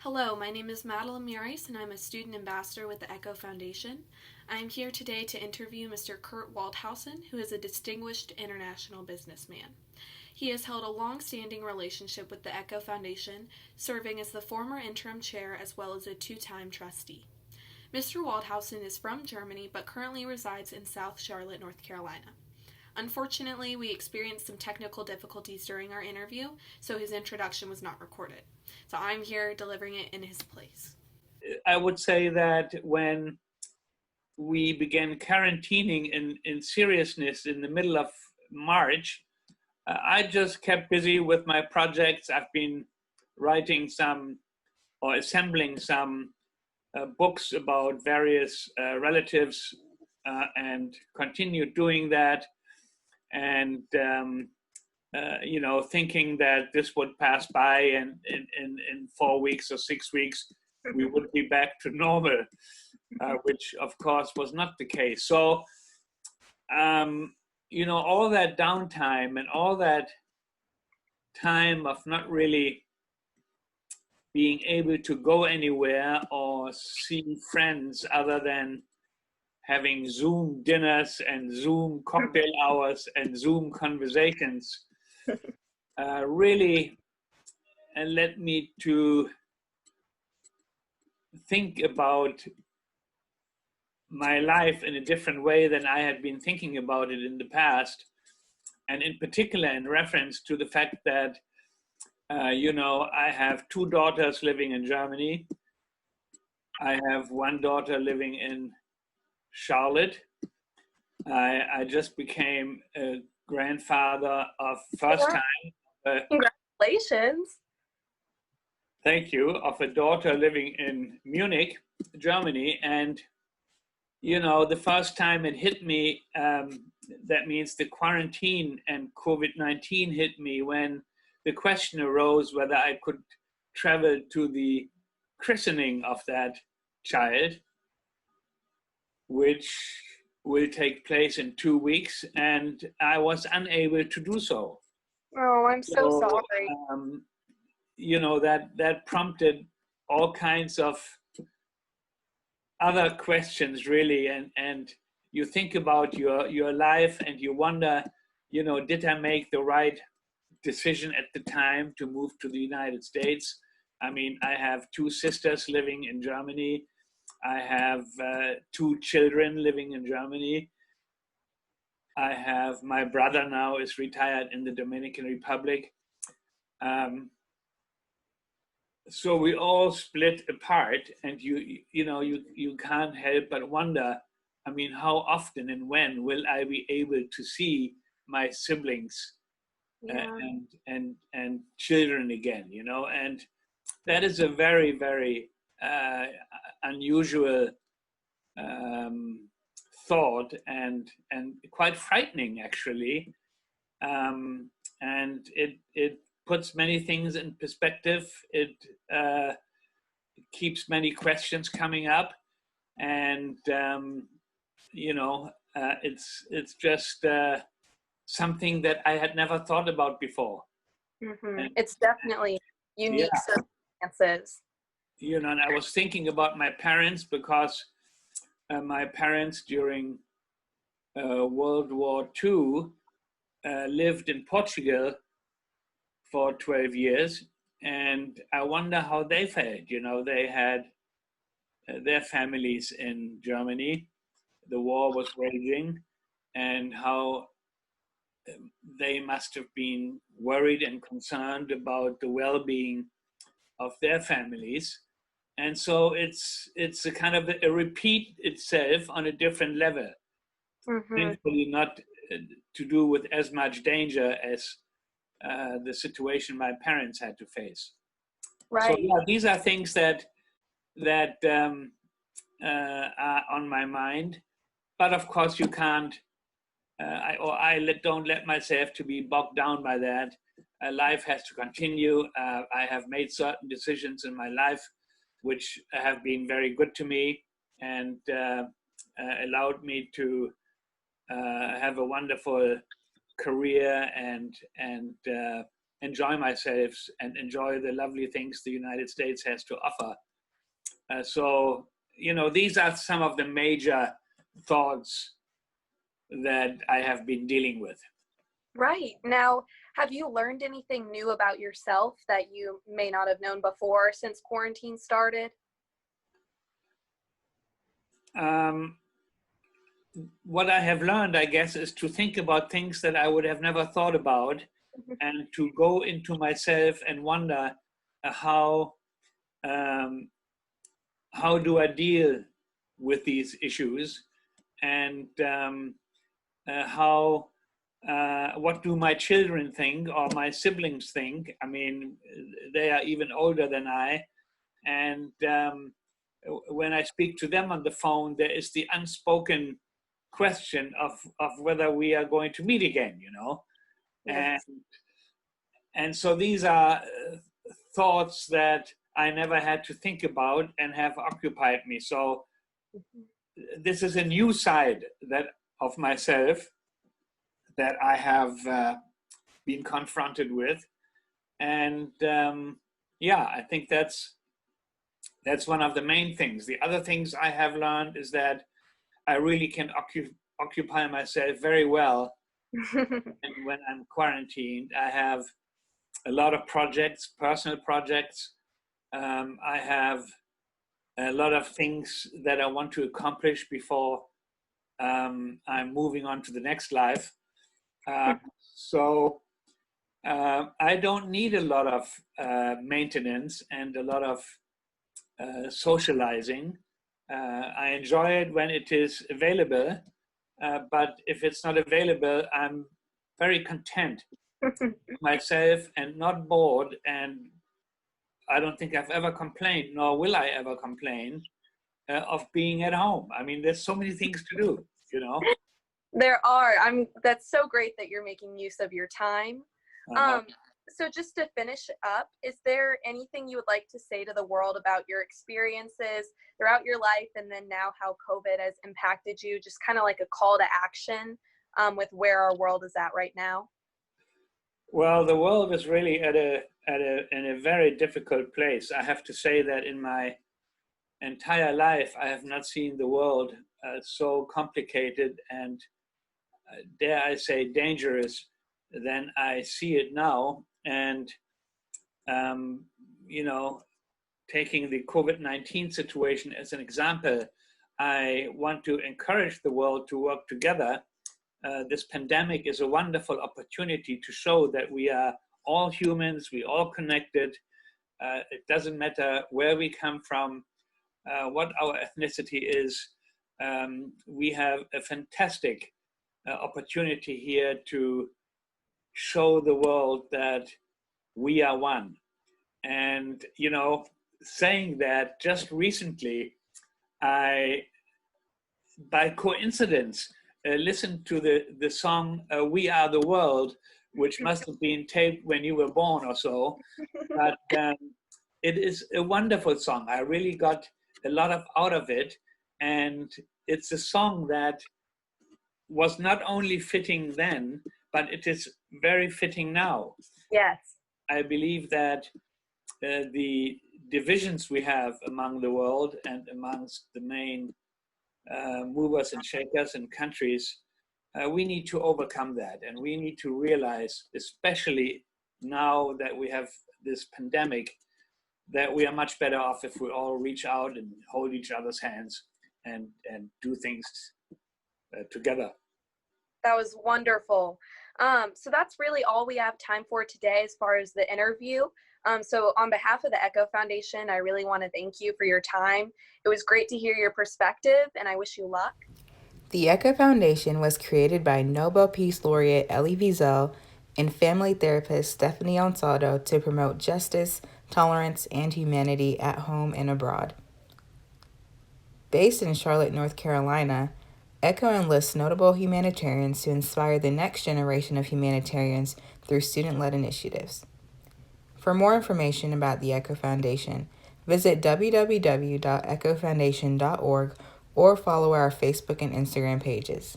Hello, my name is Madelyn Miyares, and I'm a student ambassador with the Echo Foundation. I am here today to interview Mr. Kurt Waldthausen, who is a distinguished international businessman. He has held a long standing relationship with the Echo Foundation, serving as the former interim chair as well as a two-time trustee. Mr. Waldhausen is from Germany but currently resides in South Charlotte, North Carolina. Unfortunately, we experienced some technical difficulties during our interview, so his introduction was not recorded. So I'm here delivering it in his place. I would say that when we began quarantining in seriousness in the middle of March, I just kept busy with my projects. I've been writing some or assembling some books about various relatives and continued doing that. And thinking that this would pass by and in 4 weeks or 6 weeks, we would be back to normal, which of course was not the case. So, all that downtime and all that time of not really being able to go anywhere or see friends other than having Zoom dinners and Zoom cocktail hours and Zoom conversations really led me to think about my life in a different way than I had been thinking about it in the past. And in particular, in reference to the fact that, I have two daughters living in Germany. I have one daughter living in Charlotte. I just became a grandfather of first time. Congratulations. Thank you. Of a daughter living in Munich, Germany. And, the first time it hit me, that means the quarantine and COVID-19 hit me when the question arose whether I could travel to the christening of that child, which will take place in 2 weeks, and I was unable to do so. Oh, I'm so sorry. That prompted all kinds of other questions, really, and you think about your life and you wonder, did I make the right decision at the time to move to the United States? I mean, I have two sisters living in Germany. I have two children living in Germany. I have my brother now is retired in the Dominican Republic. So we all split apart, and you can't help but wonder. I mean, how often and when will I be able to see my siblings and children again? And that is a very, very unusual thought and quite frightening, actually. And it puts many things in perspective. It keeps many questions coming up, and it's just something that I had never thought about before. Mm-hmm. It's definitely unique circumstances. And I was thinking about my parents because my parents during World War II lived in Portugal for 12 years, and I wonder how they felt. They had their families in Germany. The war was raging, and how they must have been worried and concerned about the well-being of their families. And so it's a kind of a repeat itself on a different level. Mm-hmm. Thankfully, not to do with as much danger as the situation my parents had to face. Right. So yeah, these are things that are on my mind. But of course, you can't. Don't let myself to be bogged down by that. Life has to continue. I have made certain decisions in my life which have been very good to me and allowed me to have a wonderful career and enjoy myself and enjoy the lovely things the United States has to offer. So, these are some of the major thoughts that I have been dealing with. Right. Now, have you learned anything new about yourself that you may not have known before since quarantine started? What I have learned, I guess, is to think about things that I would have never thought about, and to go into myself and wonder how do I deal with these issues, and what do my children think or my siblings think? I mean, they are even older than I, and when I speak to them on the phone, there is the unspoken question of whether we are going to meet again, Yes. and so these are thoughts that I never had to think about and have occupied me. So this is a new side of myself that I have been confronted with, and I think that's one of the main things. The other things I have learned is that I really can occupy myself very well. And when I'm quarantined, I have a lot of projects, personal projects. I have a lot of things that I want to accomplish before I'm moving on to the next life. So I don't need a lot of maintenance and a lot of socializing. I enjoy it when it is available, but if it's not available, I'm very content with myself and not bored, and I don't think I've ever complained, nor will I ever complain, of being at home. I mean, there's so many things to do, There are. That's so great that you're making use of your time. So just to finish up, is there anything you would like to say to the world about your experiences throughout your life, and then now how COVID has impacted you, just kind of like a call to action with where our world is at right now? Well, the world is really in a very difficult place. I have to say that in my entire life, I have not seen the world so complicated and, dare I say, dangerous than I see it now. And, taking the COVID-19 situation as an example, I want to encourage the world to work together. This pandemic is a wonderful opportunity to show that we are all humans, we all connected. It doesn't matter where we come from, what our ethnicity is. We have a fantastic opportunity here to show the world that we are one. And, saying that, just recently, I, by coincidence, listened to the song We Are the World, which must have been taped when you were born or so. But it is a wonderful song. I really got a lot out of it. And it's a song that was not only fitting then, but it is very fitting now. Yes. I believe that the divisions we have among the world and amongst the main movers and shakers and countries, we need to overcome that. And we need to realize, especially now that we have this pandemic, that we are much better off if we all reach out and hold each other's hands and do things together. That was wonderful. So that's really all we have time for today as far as the interview. So on behalf of the Echo Foundation, I really want to thank you for your time. It was great to hear your perspective, and I wish you luck. The Echo Foundation was created by Nobel Peace Laureate Elie Wiesel and family therapist Stephanie Ansaldo to promote justice, tolerance, and humanity at home and abroad. Based in Charlotte, North Carolina, Echo enlists notable humanitarians to inspire the next generation of humanitarians through student-led initiatives. For more information about the Echo Foundation, visit www.echofoundation.org or follow our Facebook and Instagram pages.